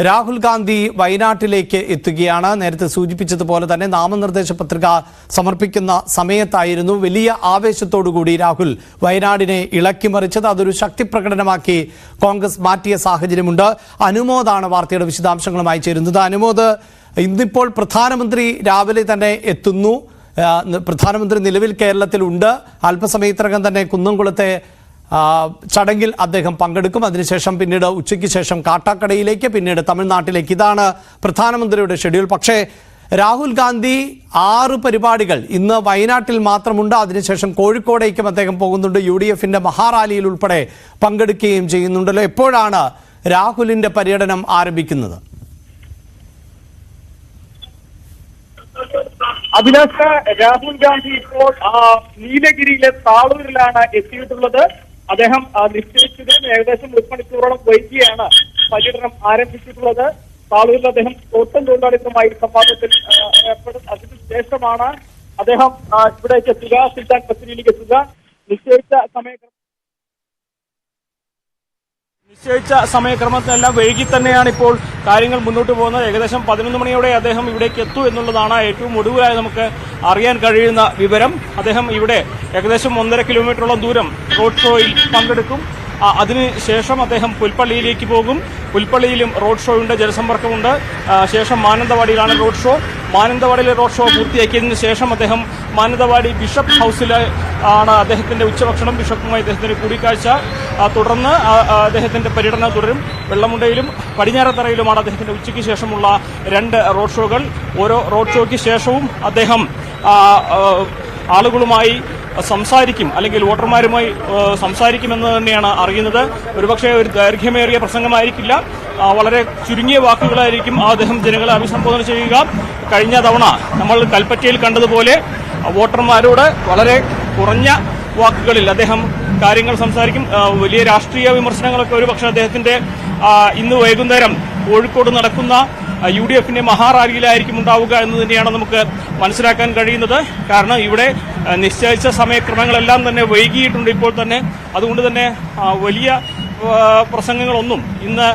രാഹുൽ ഗാന്ധി വയനാട്ടിലേക്ക് എത്തുകയാണ്. നേരത്തെ സൂചിപ്പിച്ചതുപോലെ തന്നെ നാമനിർദ്ദേശ പത്രിക സമർപ്പിക്കുന്ന സമയത്തായിരുന്നു വലിയ ആവേശത്തോടുകൂടി രാഹുൽ വയനാടിനെ ഇളക്കിമറിച്ചത്. അതൊരു ശക്തി പ്രകടനമാക്കി കോൺഗ്രസ് മാറ്റിയ സാഹചര്യമുണ്ട്. അനുമോദാണ് വാർത്തയുടെ വിശദാംശങ്ങളുമായി ചേരുന്നത്. അനുമോദ്, ഇന്നിപ്പോൾ പ്രധാനമന്ത്രി രാവിലെ തന്നെ എത്തുന്നു. പ്രധാനമന്ത്രി നിലവിൽ കേരളത്തിലുണ്ട്. അല്പസമയത്തിനകം തന്നെ കുന്നംകുളത്തെ ചടങ്ങിൽ അദ്ദേഹം പങ്കെടുക്കും. അതിനുശേഷം പിന്നീട് ഉച്ചയ്ക്ക് ശേഷം കാട്ടാക്കടയിലേക്ക്, പിന്നീട് തമിഴ്നാട്ടിലേക്ക്. ഇതാണ് പ്രധാനമന്ത്രിയുടെ ഷെഡ്യൂൾ. പക്ഷേ രാഹുൽ ഗാന്ധി 6 പരിപാടികൾ ഇന്ന് വയനാട്ടിൽ മാത്രമുണ്ട്. അതിനുശേഷം കോഴിക്കോടേക്കും അദ്ദേഹം പോകുന്നുണ്ട്. UDF-ന്റെ മഹാറാലിയിൽ ഉൾപ്പെടെ പങ്കെടുക്കുകയും ചെയ്യുന്നുണ്ടല്ലോ. എപ്പോഴാണ് രാഹുലിന്റെ പര്യടനം ആരംഭിക്കുന്നത്? അഭിലാഷ്, രാഹുൽ ഗാന്ധി ഇപ്പോൾ നീലഗിരിയിലെ താളൂരിലാണ് എത്തിയിട്ടുള്ളത്. അദ്ദേഹം നിശ്ചയിച്ചതിന് ഏകദേശം 1 മണിക്കൂറോളം വൈകിയാണ് പര്യടനം ആരംഭിച്ചിട്ടുള്ളത്. താളൂരിൽ അദ്ദേഹം തോട്ടം തൊഴിലാളികളുമായി സംവാദത്തിൽ ഏർപ്പെടും. അതിനുശേഷമാണ് അദ്ദേഹം ഇവിടേക്ക് എത്തുക, സുൽത്താൻ ബത്തേരിയിലേക്ക് എത്തുക. നിശ്ചയിച്ച സമയക്രമത്തിനെല്ലാം വൈകി തന്നെയാണ് ഇപ്പോൾ കാര്യങ്ങൾ മുന്നോട്ട് പോകുന്നത്. ഏകദേശം 11 മണിയോടെ അദ്ദേഹം ഇവിടേക്ക് എത്തും എന്നുള്ളതാണ് ഏറ്റവും ഒടുവിലായി നമുക്ക് അറിയാൻ കഴിയുന്ന വിവരം. അദ്ദേഹം ഇവിടെ ഏകദേശം 1.5 കിലോമീറ്ററോളം ദൂരം റോഡ് ഷോയിൽ പങ്കെടുക്കും. അതിനുശേഷം അദ്ദേഹം പുൽപ്പള്ളിയിലേക്ക് പോകും. പുൽപ്പള്ളിയിലും റോഡ് ഷോ ഉണ്ട്, ജനസമ്പർക്കമുണ്ട്. ശേഷം മാനന്തവാടിയിലാണ് റോഡ് ഷോ. മാനന്തവാടിയിലെ റോഡ് ഷോ പൂർത്തിയാക്കിയതിനു ശേഷം അദ്ദേഹം മാനന്തവാടി ബിഷപ്പ് ഹൗസിൽ ആണ് അദ്ദേഹത്തിന്റെ ഉച്ചഭക്ഷണം. ബിഷപ്പുമായി അദ്ദേഹത്തിന്റെ കൂടിക്കാഴ്ച. തുടർന്ന് അദ്ദേഹത്തിന്റെ പര്യടനം തുടരും. വെള്ളമുണ്ടയിലും പടിഞ്ഞാറത്തറയിലുമാണ് അദ്ദേഹത്തിന്റെ ഉച്ചയ്ക്ക് ശേഷമുള്ള 2 റോഡ് ഷോകൾ. ഓരോ റോഡ് ഷോയ്ക്ക് ശേഷവും അദ്ദേഹം ആളുകളുമായി സംസാരിക്കും, അല്ലെങ്കിൽ വോട്ടർമാരുമായി സംസാരിക്കുമെന്ന് തന്നെയാണ് അറിയുന്നത്. ഒരുപക്ഷെ ഒരു ദൈർഘ്യമേറിയ പ്രസംഗമായിരിക്കില്ല, വളരെ ചുരുങ്ങിയ വാക്കുകളായിരിക്കും അദ്ദേഹം ജനങ്ങളെ അഭിസംബോധന ചെയ്യുക. കഴിഞ്ഞ തവണ നമ്മൾ കൽപ്പറ്റയിൽ കണ്ടതുപോലെ വോട്ടർമാരോട് വളരെ കുറഞ്ഞ വാക്കുകളിൽ അദ്ദേഹം കാര്യങ്ങൾ സംസാരിക്കും. വലിയ രാഷ്ട്രീയ വിമർശനങ്ങളൊക്കെ ഒരുപക്ഷെ അദ്ദേഹത്തിന്റെ ഇന്ന് വൈകുന്നേരം കോഴിക്കോട് നടക്കുന്ന UDF-ന്റെ മഹാറാലിയിലായിരിക്കും ഉണ്ടാവുക എന്ന് തന്നെയാണ് നമുക്ക് മനസ്സിലാക്കാൻ കഴിയുന്നത്. കാരണം ഇവിടെ നിശ്ചയിച്ച സമയക്രമങ്ങളെല്ലാം തന്നെ വൈകിയിട്ടുണ്ട് ഇപ്പോൾ തന്നെ. അതുകൊണ്ട് തന്നെ വലിയ പ്രസംഗങ്ങളൊന്നും ഇന്ന്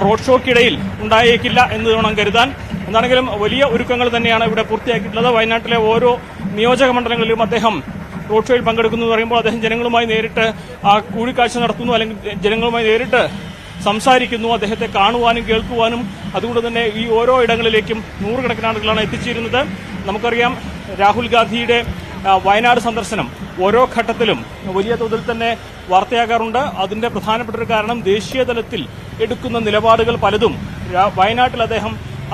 റോഡ് ഷോയ്ക്കിടയിൽ ഉണ്ടായേക്കില്ല എന്ന് വേണം കരുതാൻ. എന്താണെങ്കിലും വലിയ ഒരുക്കങ്ങൾ തന്നെയാണ് ഇവിടെ പൂർത്തിയാക്കിയിട്ടുള്ളത്. വയനാട്ടിലെ ഓരോ നിയോജക മണ്ഡലങ്ങളിലും അദ്ദേഹം റോഡ് ഷോയിൽ പങ്കെടുക്കുന്നു എന്ന് പറയുമ്പോൾ അദ്ദേഹം ജനങ്ങളുമായി നേരിട്ട് കൂടിക്കാഴ്ച നടത്തുന്നു, അല്ലെങ്കിൽ ജനങ്ങളുമായി നേരിട്ട് സംസാരിക്കുന്നു. അദ്ദേഹത്തെ കാണുവാനും കേൾക്കുവാനും. അതുകൊണ്ട് തന്നെ ഈ ഓരോ ഇടങ്ങളിലേക്കും നൂറുകണക്കിന് ആളുകളാണ് എത്തിച്ചേരുന്നത്. നമുക്കറിയാം, രാഹുൽ ഗാന്ധിയുടെ വയനാട് സന്ദർശനം ഓരോ ഘട്ടത്തിലും വലിയ തോതിൽ തന്നെ വാർത്തയാകാറുണ്ട്. അതിന്റെ പ്രധാനപ്പെട്ട ഒരു കാരണം ദേശീയ തലത്തിൽ എടുക്കുന്ന നിലപാടുകൾ പലതും വയനാട്ടിൽ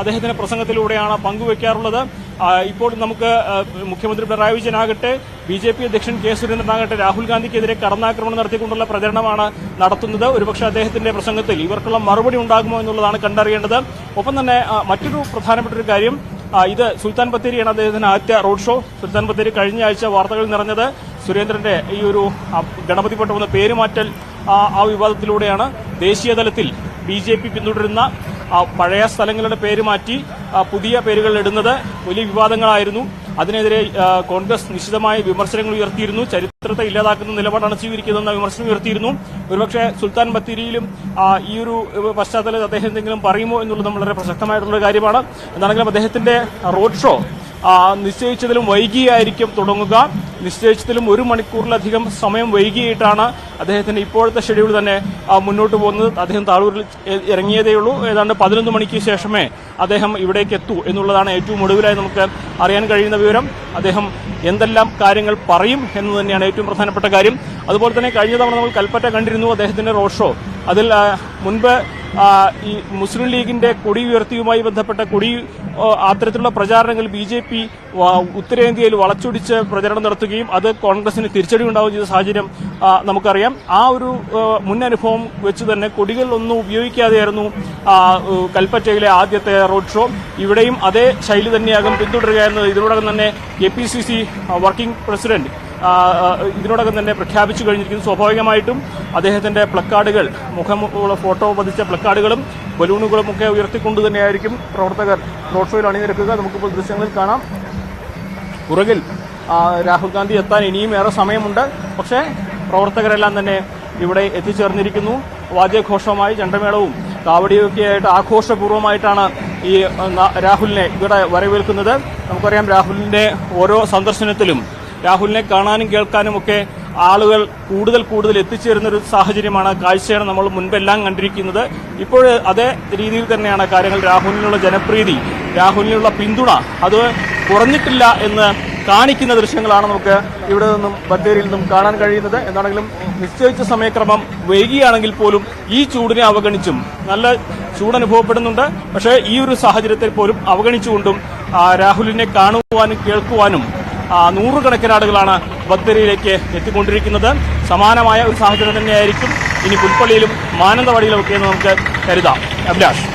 അദ്ദേഹത്തിന്റെ പ്രസംഗത്തിലൂടെയാണ് പങ്കുവെക്കാറുള്ളത്. ഇപ്പോൾ നമുക്ക് മുഖ്യമന്ത്രി പിണറായി വിജയനാകട്ടെ, BJP അധ്യക്ഷൻ K. സുരേന്ദ്രനാകട്ടെ രാഹുൽ ഗാന്ധിക്കെതിരെ കടന്നാക്രമണം നടത്തിക്കൊണ്ടുള്ള പ്രചരണമാണ് നടത്തുന്നത്. ഒരുപക്ഷെ അദ്ദേഹത്തിന്റെ പ്രസംഗത്തിൽ ഇവർക്കുള്ള മറുപടി ഉണ്ടാകുമോ എന്നുള്ളതാണ് കണ്ടറിയേണ്ടത്. ഒപ്പം തന്നെ മറ്റൊരു പ്രധാനപ്പെട്ട ഒരു കാര്യം, ഇത് സുൽത്താൻ ബത്തേരിയാണ് അദ്ദേഹത്തിന് ആദ്യത്തെ റോഡ് ഷോ. സുൽത്താൻ ബത്തേരി കഴിഞ്ഞ ആഴ്ച വാർത്തകൾ നിറഞ്ഞത് സുരേന്ദ്രന്റെ ഈ ഒരു ഗണപതി പട്ടം പേരുമാറ്റൽ ആ വിവാദത്തിലൂടെയാണ്. ദേശീയ തലത്തിൽ BJP പിന്തുടരുന്ന പഴയ സ്ഥലങ്ങളുടെ പേര് മാറ്റി പുതിയ പേരുകൾ ഇടുന്നത് വലിയ വിവാദങ്ങളായിരുന്നു. അതിനെതിരെ കോൺഗ്രസ് നിശ്ചിതമായ വിമർശനങ്ങൾ ഉയർത്തിയിരുന്നു. ചരിത്രത്തെ ഇല്ലാതാക്കുന്ന നിലപാടാണ് സ്വീകരിക്കുന്നതെന്ന വിമർശനം ഉയർത്തിയിരുന്നു. ഒരുപക്ഷെ സുൽത്താൻ ബത്തേരിയിലും ഈ ഒരു പശ്ചാത്തലത്തിൽ അദ്ദേഹം എന്തെങ്കിലും പറയുമോ എന്നുള്ളത് വളരെ പ്രസക്തമായിട്ടുള്ള കാര്യമാണ്. എന്താണെങ്കിലും അദ്ദേഹത്തിന്റെ റോഡ് ഷോ നിശ്ചയിച്ചതിലും വൈകിയായിരിക്കും തുടങ്ങുക. നിശ്ചയിച്ചതിലും 1 മണിക്കൂറിലധികം സമയം വൈകിയിട്ടാണ് അദ്ദേഹത്തിന്റെ ഇപ്പോഴത്തെ ഷെഡ്യൂൾ തന്നെ മുന്നോട്ട് പോകുന്നത്. അദ്ദേഹം താളൂരിൽ ഇറങ്ങിയതേയുള്ളൂ. ഏതാണ്ട് 11 മണിക്ക് ശേഷമേ അദ്ദേഹം ഇവിടേക്ക് എത്തൂ എന്നുള്ളതാണ് ഏറ്റവും ഒടുവിലായി നമുക്ക് അറിയാൻ കഴിയുന്ന വിവരം. അദ്ദേഹം എന്തെല്ലാം കാര്യങ്ങൾ പറയും എന്ന് തന്നെയാണ് ഏറ്റവും പ്രധാനപ്പെട്ട കാര്യം. അതുപോലെ തന്നെ കഴിഞ്ഞ തവണ നമ്മൾ കൽപ്പറ്റ കണ്ടിരുന്നു അദ്ദേഹത്തിന്റെ റോഡ് ഷോ. അതിൽ മുൻപ് ഈ മുസ്ലിം ലീഗിന്റെ കൊടി ഉയർത്തിയുമായി ബന്ധപ്പെട്ട അത്തരത്തിലുള്ള പ്രചാരണങ്ങൾ BJP ഉത്തരേന്ത്യയിൽ വളച്ചൊടിച്ച് പ്രചരണം നടത്തുകയും അത് കോൺഗ്രസിന് തിരിച്ചടി ഉണ്ടാവുകയും ചെയ്ത സാഹചര്യം നമുക്കറിയാം. ആ ഒരു മുൻ അനുഭവം വെച്ച് തന്നെ കൊടികളൊന്നും ഉപയോഗിക്കാതെയായിരുന്നു കൽപ്പറ്റയിലെ ആദ്യത്തെ റോഡ് ഷോ. ഇവിടെയും അതേ ശൈലി തന്നെയാകും പിന്തുടരുക എന്നത് ഇതിനോടകം തന്നെ APCC വർക്കിംഗ് പ്രസിഡന്റ് ഇതിനോടകം തന്നെ പ്രഖ്യാപിച്ചു കഴിഞ്ഞിരിക്കുന്നു. സ്വാഭാവികമായിട്ടും അദ്ദേഹത്തിന്റെ പ്ലക്കാർഡുകൾ, മുഖമുള്ള ഫോട്ടോ പതിച്ച പ്ലക്കാർഡുകളും ബലൂണുകളും ഒക്കെ ഉയർത്തിക്കൊണ്ട് തന്നെയായിരിക്കും പ്രവർത്തകർ റോഡ് ഷോയിൽ അണിനിരക്കുക. നമുക്കിപ്പോൾ ദൃശ്യങ്ങളിൽ കാണാം. പുറകിൽ രാഹുൽ ഗാന്ധി എത്താൻ ഇനിയും ഏറെ സമയമുണ്ട്. പക്ഷേ പ്രവർത്തകരെല്ലാം തന്നെ ഇവിടെ എത്തിച്ചേർന്നിരിക്കുന്നു. വാദ്യഘോഷവുമായി ചെണ്ടമേളവും കാവടിയൊക്കെ ആയിട്ട് ആഘോഷപൂർവ്വമായിട്ടാണ് ഈ രാഹുലിനെ ഇവിടെ വരവേൽക്കുന്നത്. നമുക്കറിയാം രാഹുലിന്റെ ഓരോ സന്ദർശനത്തിലും രാഹുലിനെ കാണാനും കേൾക്കാനും ഒക്കെ ആളുകൾ കൂടുതൽ എത്തിച്ചേരുന്ന ഒരു സാഹചര്യമാണ്, കാഴ്ചയാണ് നമ്മൾ മുൻപെല്ലാം കണ്ടിരിക്കുന്നത്. ഇപ്പോൾ അതേ രീതിയിൽ തന്നെയാണ് കാര്യങ്ങൾ. രാഹുലിനുള്ള ജനപ്രീതി, രാഹുലിനുള്ള പിന്തുണ അത് കുറഞ്ഞിട്ടില്ല എന്ന് കാണിക്കുന്ന ദൃശ്യങ്ങളാണ് നമുക്ക് ഇവിടെ നിന്നും ബത്തേരിയിൽ നിന്നും കാണാൻ കഴിയുന്നത്. എന്താണെങ്കിലും നിശ്ചയിച്ച സമയക്രമം വൈകിയാണെങ്കിൽ പോലും ഈ ചൂടിനെ അവഗണിച്ചും, നല്ല ചൂട് അനുഭവപ്പെടുന്നുണ്ട്, പക്ഷേ ഈ ഒരു സാഹചര്യത്തിൽ പോലും അവഗണിച്ചുകൊണ്ടും രാഹുലിനെ കാണുവാനും കേൾക്കുവാനും നൂറുകണക്കിന് ആളുകളാണ് ബത്തേരിയിലേക്ക് എത്തിക്കൊണ്ടിരിക്കുന്നത്. സമാനമായ ഒരു സാഹചര്യം തന്നെയായിരിക്കും ഇനി പുൽപ്പള്ളിയിലും മാനന്തവാടിയിലും ഒക്കെ എന്ന് നമുക്ക് കരുതാം. അഭിലാഷ്,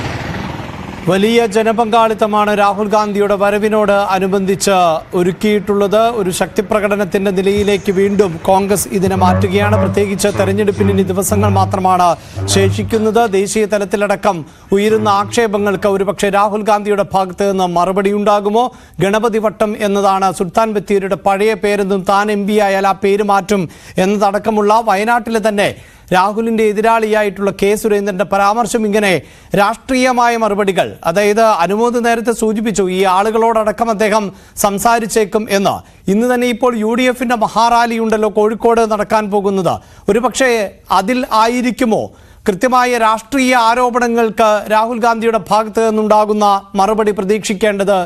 വലിയ ജനപങ്കാളിത്തമാണ് രാഹുൽ ഗാന്ധിയുടെ വരവിനോട് അനുബന്ധിച്ച് ഒരുക്കിയിട്ടുള്ളത്. ഒരു ശക്തിപ്രകടനത്തിന്റെ നിലയിലേക്ക് വീണ്ടും കോൺഗ്രസ് ഇതിനെ മാറ്റുകയാണ്. പ്രത്യേകിച്ച് തെരഞ്ഞെടുപ്പിന് ഇനി ദിവസങ്ങൾ മാത്രമാണ് ശേഷിക്കുന്നത്. ദേശീയ തലത്തിലടക്കം ഉയരുന്ന ആക്ഷേപങ്ങൾക്ക് ഒരുപക്ഷെ രാഹുൽ ഗാന്ധിയുടെ ഭാഗത്ത് നിന്ന് മറുപടി ഉണ്ടാകുമോ? ഗണപതി വട്ടം എന്നതാണ് സുൽത്താൻ ബത്തേരിയുടെ പഴയ പേരെന്നും താൻ MP ആയാൽ ആ പേര് മാറ്റും എന്നതടക്കമുള്ള വയനാട്ടിലെ തന്നെ രാഹുലിന്റെ എതിരാളിയായിട്ടുള്ള കെ സുരേന്ദ്രന്റെ പരാമർശം, ഇങ്ങനെ രാഷ്ട്രീയമായ മറുപടികൾ, അതായത് അനുമോദ് നേരത്തെ സൂചിപ്പിച്ചു ഈ ആളുകളോടടക്കം അദ്ദേഹം സംസാരിച്ചേക്കും എന്ന്. ഇന്ന് തന്നെ ഇപ്പോൾ UDFന്റെ മഹാറാലി ഉണ്ടല്ലോ കോഴിക്കോട് നടക്കാൻ പോകുന്നത്. ഒരുപക്ഷെ അതിൽ ആയിരിക്കുമോ കൃത്യമായ രാഷ്ട്രീയ ആരോപണങ്ങൾക്ക് രാഹുൽ ഗാന്ധിയുടെ ഭാഗത്ത് നിന്നുണ്ടാകുന്ന മറുപടി പ്രതീക്ഷിക്കേണ്ടത്?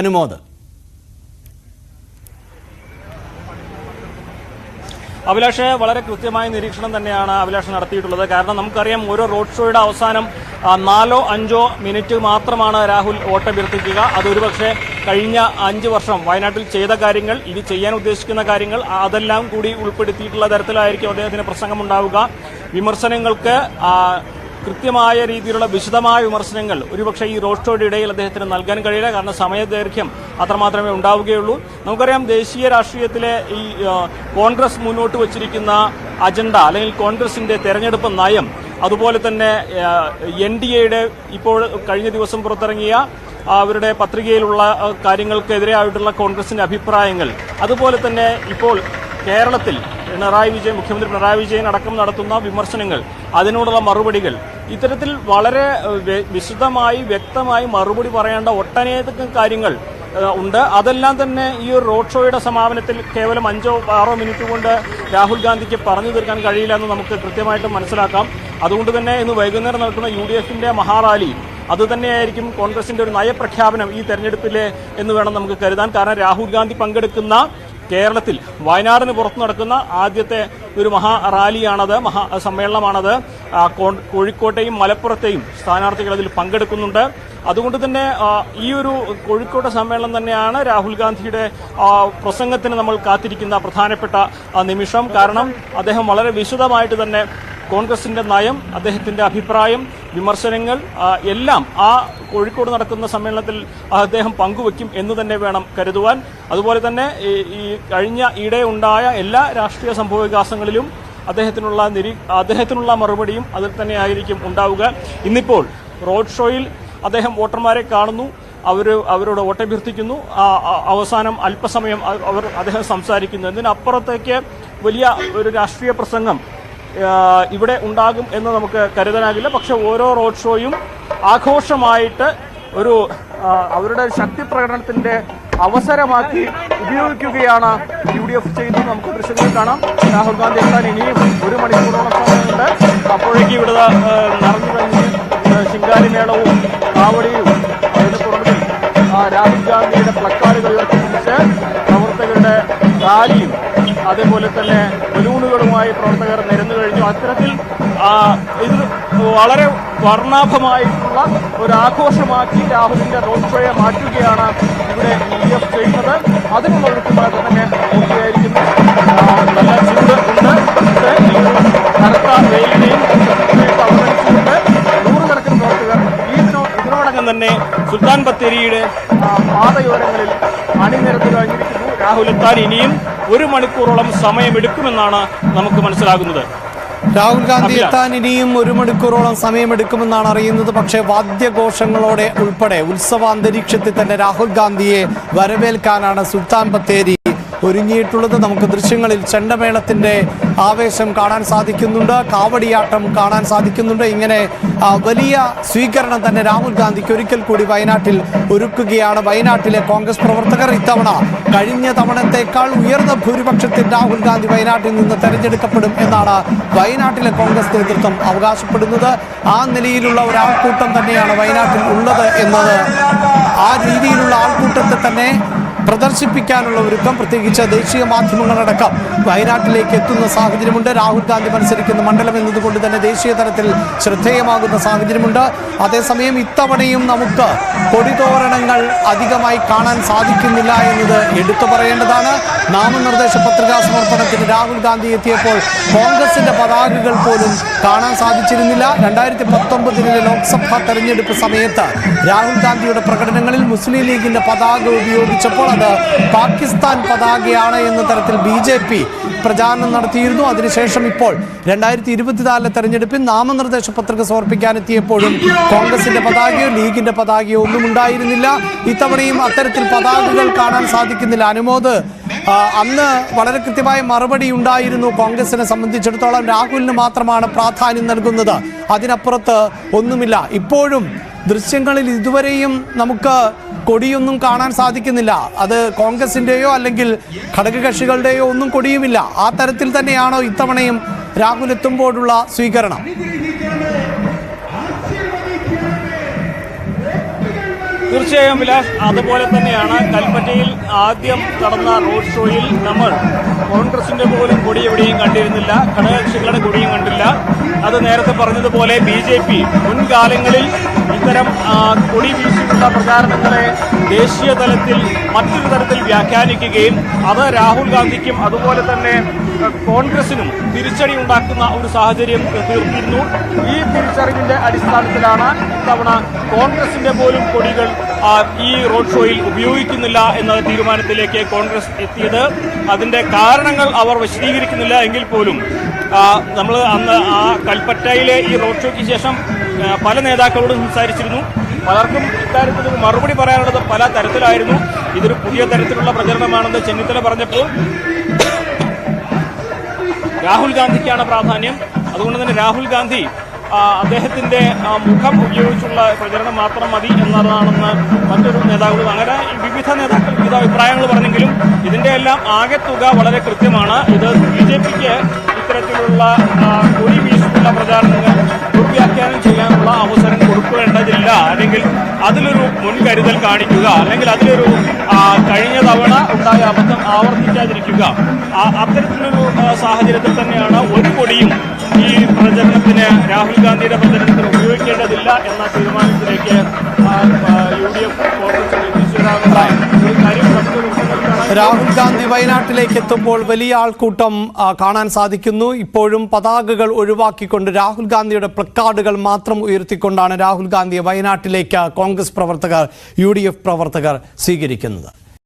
അനുമോദ്, അഭിലാഷ്, വളരെ കൃത്യമായ നിരീക്ഷണം തന്നെയാണ് അഭിലാഷ് നടത്തിയിട്ടുള്ളത്. കാരണം നമുക്കറിയാം ഓരോ റോഡ് ഷോയുടെ അവസാനം 4-5 മിനിറ്റ് മാത്രമാണ് രാഹുൽ വോട്ടഭ്യർത്ഥിക്കുക. അതൊരുപക്ഷെ കഴിഞ്ഞ 5 വർഷം വയനാട്ടിൽ ചെയ്ത കാര്യങ്ങൾ, ഇനി ചെയ്യാൻ ഉദ്ദേശിക്കുന്ന കാര്യങ്ങൾ അതെല്ലാം കൂടി ഉൾപ്പെടുത്തിയിട്ടുള്ള തരത്തിലായിരിക്കും അദ്ദേഹത്തിന് പ്രസംഗമുണ്ടാവുക. വിമർശനങ്ങൾക്ക് കൃത്യമായ രീതിയിലുള്ള വിശദമായ വിമർശനങ്ങൾ ഒരുപക്ഷെ ഈ റോഡ് ഷോയുടെ ഇടയിൽ അദ്ദേഹത്തിന് നൽകാൻ കഴിയില്ല. കാരണം സമയദൈർഘ്യം അത്രമാത്രമേ ഉണ്ടാവുകയുള്ളൂ. നമുക്കറിയാം ദേശീയ രാഷ്ട്രീയത്തിലെ ഈ കോൺഗ്രസ് മുന്നോട്ട് വച്ചിരിക്കുന്ന അജണ്ട, അല്ലെങ്കിൽ കോൺഗ്രസിന്റെ തെരഞ്ഞെടുപ്പ് നയം, അതുപോലെ തന്നെ NDAയുടെ ഇപ്പോൾ കഴിഞ്ഞ ദിവസം പുറത്തിറങ്ങിയ അവരുടെ പത്രികയിലുള്ള കാര്യങ്ങൾക്കെതിരെയായിട്ടുള്ള കോൺഗ്രസിന്റെ അഭിപ്രായങ്ങൾ, അതുപോലെ തന്നെ ഇപ്പോൾ കേരളത്തിൽ മുഖ്യമന്ത്രി പിണറായി വിജയൻ അടക്കം നടത്തുന്ന വിമർശനങ്ങൾ, അതിനോടുള്ള മറുപടികൾ, ഇത്തരത്തിൽ വളരെ വിശദമായി വ്യക്തമായി മറുപടി പറയേണ്ട ഒട്ടനേകം കാര്യങ്ങൾ ഉണ്ട്. അതെല്ലാം തന്നെ ഈ ഒരു റോഡ് ഷോയുടെ സമാപനത്തിൽ കേവലം 5-6 മിനിറ്റ് കൊണ്ട് രാഹുൽ ഗാന്ധിക്ക് പറഞ്ഞു തീർക്കാൻ കഴിയില്ല എന്ന് നമുക്ക് കൃത്യമായിട്ട് മനസ്സിലാക്കാം. അതുകൊണ്ട് തന്നെ ഇന്ന് വൈകുന്നേരം നടക്കുന്ന UDFന്റെ മഹാറാലി അത് തന്നെയായിരിക്കും കോൺഗ്രസിന്റെ ഒരു നയപ്രഖ്യാപനം ഈ തെരഞ്ഞെടുപ്പിലെ എന്ന് വേണം നമുക്ക് കരുതാൻ. കാരണം രാഹുൽ ഗാന്ധി പങ്കെടുക്കുന്ന കേരളത്തിൽ വയനാടിന് പുറത്ത് നടക്കുന്ന ആദ്യത്തെ ഒരു മഹാറാലിയാണത്, മഹാസമ്മേളനമാണത്. കോഴിക്കോട്ടെയും മലപ്പുറത്തെയും സ്ഥാനാർത്ഥികൾ അതിൽ പങ്കെടുക്കുന്നുണ്ട്. അതുകൊണ്ട് തന്നെ ഈ ഒരു കോഴിക്കോട്ടെ സമ്മേളനം തന്നെയാണ് രാഹുൽ ഗാന്ധിയുടെ പ്രസംഗത്തിന് നമ്മൾ കാത്തിരിക്കുന്ന പ്രധാനപ്പെട്ട നിമിഷം. കാരണം അദ്ദേഹം വളരെ വിശദമായിട്ട് തന്നെ കോൺഗ്രസിന്റെ നയം, അദ്ദേഹത്തിന്റെ അഭിപ്രായം, വിമർശനങ്ങൾ എല്ലാം ആ കോഴിക്കോട് നടക്കുന്ന സമ്മേളനത്തിൽ അദ്ദേഹം പങ്കുവയ്ക്കും എന്ന് തന്നെ വേണം കരുതുവാൻ. അതുപോലെ തന്നെ ഈ ഈയിടെ ഉണ്ടായ എല്ലാ രാഷ്ട്രീയ സംഭവവികാസങ്ങളിലും അദ്ദേഹത്തിനുള്ള മറുപടിയും അതിൽ തന്നെ ആയിരിക്കും ഉണ്ടാവുക. ഇന്നിപ്പോൾ റോഡ് ഷോയിൽ അദ്ദേഹം വോട്ടർമാരെ കാണുന്നു, അവരോട് വോട്ടഭ്യർത്ഥിക്കുന്നു, അവസാനം അല്പസമയം അദ്ദേഹം സംസാരിക്കുന്നു. ഇതിനപ്പുറത്തേക്ക് വലിയ ഒരു രാഷ്ട്രീയ പ്രസംഗം ഇവിടെ ഉണ്ടാകും എന്ന് നമുക്ക് കരുതാനാകില്ല. പക്ഷെ ഓരോ റോഡ് ഷോയും ആഘോഷമായിട്ട് ഒരു അവരുടെ ശക്തി പ്രകടനത്തിന്റെ അവസരമാക്കി ഉപയോഗിക്കുകയാണ് UDF ചെയ്യുന്നത്. നമുക്ക് ദൃശ്യങ്ങൾ കാണാം. രാഹുൽ ഗാന്ധി എത്താൻ ഇനിയും 1 മണിക്കൂറോളം സമയമുണ്ട്. അപ്പോഴേക്ക് ഇവിടെ നിറഞ്ഞു കഴിഞ്ഞ് ശിങ്കാരിമേളവും കാവടിയും അതിന് പുറകിൽ രാഹുൽ ഗാന്ധിയുടെ പ്ലക്കാർഡുകൾ ഉയർത്തിപ്പിടിച്ച് പ്രവർത്തകരുടെ റാലിയും അതേപോലെ തന്നെ ബലൂണുകളുമായി പ്രവർത്തകർ നിരന്നു കഴിഞ്ഞു. അത്തരത്തിൽ ഇത് വളരെ വർണ്ണാഭമായിട്ടുള്ള ഒരു ആഘോഷമാക്കി രാഹുലിന്റെ റോഡ് ഷോയെ മാറ്റുകയാണ് ഇവിടെ UDF ചെയ്യുന്നത്. അതിനുള്ള ഒരുക്കമായിട്ട് തന്നെ പൂർത്തിയായിരിക്കുന്നു. നല്ല ചൂട് ഉണ്ട്. കനത്ത വെയിലിനെയും അവഗണിച്ചുകൊണ്ട് നൂറുകണക്കിന് പ്രവർത്തകർ ഇതിനോടകം തന്നെ സുൽത്താൻ ബത്തേരിയുടെ പാതയോരങ്ങളിൽ അണിനിരന്നു കഴിഞ്ഞിരിക്കുന്നു. രാഹുൽ എത്താൻ ഇനിയും 1 മണിക്കൂറോളം സമയമെടുക്കുമെന്നാണ് നമുക്ക് മനസ്സിലാകുന്നത്. രാഹുൽ ഗാന്ധി എത്താൻ ഇനിയും 1 മണിക്കൂറോളം സമയമെടുക്കുമെന്നാണ് അറിയുന്നത്. പക്ഷേ വാദ്യഘോഷങ്ങളോടെ ഉൾപ്പെടെ ഉത്സവാന്തരീക്ഷത്തിൽ തന്നെ രാഹുൽ ഗാന്ധിയെ വരവേൽക്കാനാണ് സുൽത്താൻ ബത്തേരി ഒരുങ്ങിയിട്ടുള്ളത്. നമുക്ക് ദൃശ്യങ്ങളിൽ ചെണ്ടമേളത്തിന്റെ ആവേശം കാണാൻ സാധിക്കുന്നുണ്ട്, കാവടിയാട്ടം കാണാൻ സാധിക്കുന്നുണ്ട്. ഇങ്ങനെ വലിയ സ്വീകരണം തന്നെ രാഹുൽ ഗാന്ധിക്ക് ഒരിക്കൽ കൂടി വയനാട്ടിൽ ഒരുക്കുകയാണ് വയനാട്ടിലെ കോൺഗ്രസ് പ്രവർത്തകർ. ഇത്തവണ കഴിഞ്ഞ തവണത്തേക്കാൾ ഉയർന്ന ഭൂരിപക്ഷത്തിൽ രാഹുൽ ഗാന്ധി വയനാട്ടിൽ നിന്ന് തെരഞ്ഞെടുക്കപ്പെടും എന്നാണ് വയനാട്ടിലെ കോൺഗ്രസ് നേതൃത്വം അവകാശപ്പെടുന്നത്. ആ നിലയിലുള്ള ഒരു ആൾക്കൂട്ടം തന്നെയാണ് വയനാട്ടിൽ ഉള്ളത് എന്നത് ആ രീതിയിലുള്ള ആൾക്കൂട്ടത്തെ തന്നെ പ്രദർശിപ്പിക്കാനുള്ള ഒരുക്കം പ്രത്യേകിച്ച് ദേശീയ മാധ്യമങ്ങളടക്കം വയനാട്ടിലേക്ക് എത്തുന്ന സാഹചര്യമുണ്ട്. രാഹുൽ ഗാന്ധി മത്സരിക്കുന്ന മണ്ഡലം എന്നതുകൊണ്ട് തന്നെ ദേശീയ തലത്തിൽ ശ്രദ്ധേയമാകുന്ന സാഹചര്യമുണ്ട്. അതേസമയം ഇത്തവണയും നമുക്ക് കൊടിതോരണങ്ങൾ അധികമായി കാണാൻ സാധിക്കുന്നില്ല എന്നത് എടുത്തു പറയേണ്ടതാണ്. നാമനിർദ്ദേശ പത്രികാ സമർപ്പണത്തിന് രാഹുൽ ഗാന്ധി എത്തിയപ്പോൾ കോൺഗ്രസിന്റെ പതാകകൾ പോലും കാണാൻ സാധിച്ചിരുന്നില്ല. 2019 ലോക്സഭാ തെരഞ്ഞെടുപ്പ് സമയത്ത് രാഹുൽ ഗാന്ധിയുടെ പ്രകടനങ്ങളിൽ മുസ്ലിം ലീഗിന്റെ പതാക ഉപയോഗിച്ചപ്പോൾ അത് പാകിസ്ഥാൻ പതാകയാണ് എന്ന തരത്തിൽ BJP പ്രചാരണം നടത്തിയിരുന്നു. അതിനുശേഷം ഇപ്പോൾ 2024 തെരഞ്ഞെടുപ്പിൽ നാമനിർദ്ദേശ പത്രിക സമർപ്പിക്കാനെത്തിയപ്പോഴും കോൺഗ്രസിന്റെ പതാകയോ ലീഗിന്റെ പതാകയോ ഒന്നും ഉണ്ടായിരുന്നില്ല. ഇത്തവണയും അത്തരത്തിൽ പതാകകൾ കാണാൻ സാധിക്കുന്നില്ല. അനുമോദ്, അന്ന് വളരെ കൃത്യമായ മറുപടി ഉണ്ടായിരുന്നു. കോൺഗ്രസിനെ സംബന്ധിച്ചിടത്തോളം രാഹുലിന് മാത്രമാണ് പ്രാധാന്യം നൽകുന്നത്, അതിനപ്പുറത്ത് ഒന്നുമില്ല. ഇപ്പോഴും ദൃശ്യങ്ങളിൽ ഇതുവരെയും നമുക്ക് കൊടിയൊന്നും കാണാൻ സാധിക്കുന്നില്ല. അത് കോൺഗ്രസിന്റെയോ അല്ലെങ്കിൽ ഘടകകക്ഷികളുടെയോ ഒന്നും കൊടിയുമില്ല. ആ തരത്തിൽ തന്നെയാണോ ഇത്തവണയും രാഹുൽ എത്തുമ്പോഴുള്ള സ്വീകരണം? തീർച്ചയായും വിലാസ്, അതുപോലെ തന്നെയാണ്. കൽപ്പറ്റയിൽ ആദ്യം നടന്ന റോഡ് ഷോയിൽ നമ്മൾ കോൺഗ്രസിന്റെ പോലും കൊടി എവിടെയും കണ്ടിരുന്നില്ല, ഘടകകക്ഷികളുടെ കൊടിയും കണ്ടില്ല. അത് നേരത്തെ പറഞ്ഞതുപോലെ BJP മുൻകാലങ്ങളിൽ ഇത്തരം കൊടി വീശിയുള്ള പ്രചാരണങ്ങളെ ദേശീയ തലത്തിൽ മറ്റൊരു തരത്തിൽ വ്യാഖ്യാനിക്കുകയും അത് രാഹുൽ ഗാന്ധിക്കും അതുപോലെ തന്നെ കോൺഗ്രസിനും തിരിച്ചടി ഉണ്ടാക്കുന്ന ഒരു സാഹചര്യം തീർത്തിരുന്നു. ഈ തിരിച്ചറിവിന്റെ അടിസ്ഥാനത്തിലാണ് ഇത്തവണ കോൺഗ്രസിന്റെ പോലും കൊടികൾ ഈ റോഡ് ഷോയിൽ ഉപയോഗിക്കുന്നില്ല എന്ന തീരുമാനത്തിലേക്ക് കോൺഗ്രസ് എത്തിയത്. അതിന്റെ കാരണങ്ങൾ അവർ വിശദീകരിക്കുന്നില്ല എങ്കിൽ പോലും നമ്മൾ അന്ന് ആ കൽപ്പറ്റയിലെ ഈ റോഡ് ഷോയ്ക്ക് ശേഷം പല നേതാക്കളോടും സംസാരിച്ചിരുന്നു. പലർക്കും ഇക്കാര്യത്തിൽ ഒരു മറുപടി പറയാനുള്ളത് പല തരത്തിലായിരുന്നു. ഇതൊരു പുതിയ തരത്തിലുള്ള പ്രചരണമാണെന്ന് ചെന്നിത്തല പറഞ്ഞപ്പോൾ രാഹുൽ ഗാന്ധിക്കാണ് പ്രാധാന്യം. അതുകൊണ്ട് തന്നെ രാഹുൽ ഗാന്ധി അദ്ദേഹത്തിന്റെ മുഖം ഉപയോഗിച്ചുള്ള പ്രചരണം മാത്രം മതി എന്നതാണെന്ന് മറ്റൊരു നേതാക്കളും അങ്ങനെ വിവിധ നേതാക്കൾ വിവിധ അഭിപ്രായങ്ങൾ പറഞ്ഞെങ്കിലും ഇതിന്റെ എല്ലാം ആകെത്തുക വളരെ കൃത്യമാണ്. ഇത് BJPക്ക് ഇത്തരത്തിലുള്ള കൊടി വീശിയുള്ള പ്രചാരണങ്ങൾ ദുർവ്യാഖ്യാനം ചെയ്യാനുള്ള അവസരം കൊടുക്കേണ്ടതില്ല, അല്ലെങ്കിൽ അതിലൊരു മുൻകരുതൽ കാണിക്കുക, അല്ലെങ്കിൽ അതിലൊരു കഴിഞ്ഞ തവണ ഉണ്ടായ അബദ്ധം ആവർത്തിക്കാതിരിക്കുക. അത്തരത്തിലൊരു സാഹചര്യത്തിൽ തന്നെയാണ് ഒരു കൊടിയും ഈ പ്രചരണത്തിന് രാഹുൽ ഗാന്ധിയുടെ പ്രചരണത്തിന് ഉപയോഗിക്കേണ്ടതില്ല എന്ന തീരുമാനത്തിലേക്ക് UDF കോൺഗ്രസ് എത്തിച്ചേരാനുള്ള ഒരു കാര്യം രാഹുൽ ഗാന്ധി വയനാട്ടിലേക്ക് എത്തുമ്പോൾ വലിയ ആൾക്കൂട്ടം കാണാൻ സാധിക്കുന്നു. ഇപ്പോഴും പതാകകൾ ഒഴിവാക്കിക്കൊണ്ട് രാഹുൽ ഗാന്ധിയുടെ പ്ലക്കാർഡുകൾ മാത്രം ഉയർത്തിക്കൊണ്ടാണ് രാഹുൽ ഗാന്ധിയെ വയനാട്ടിലേക്ക് കോൺഗ്രസ് പ്രവർത്തകർ UDF പ്രവർത്തകർ സ്വീകരിക്കുന്നത്.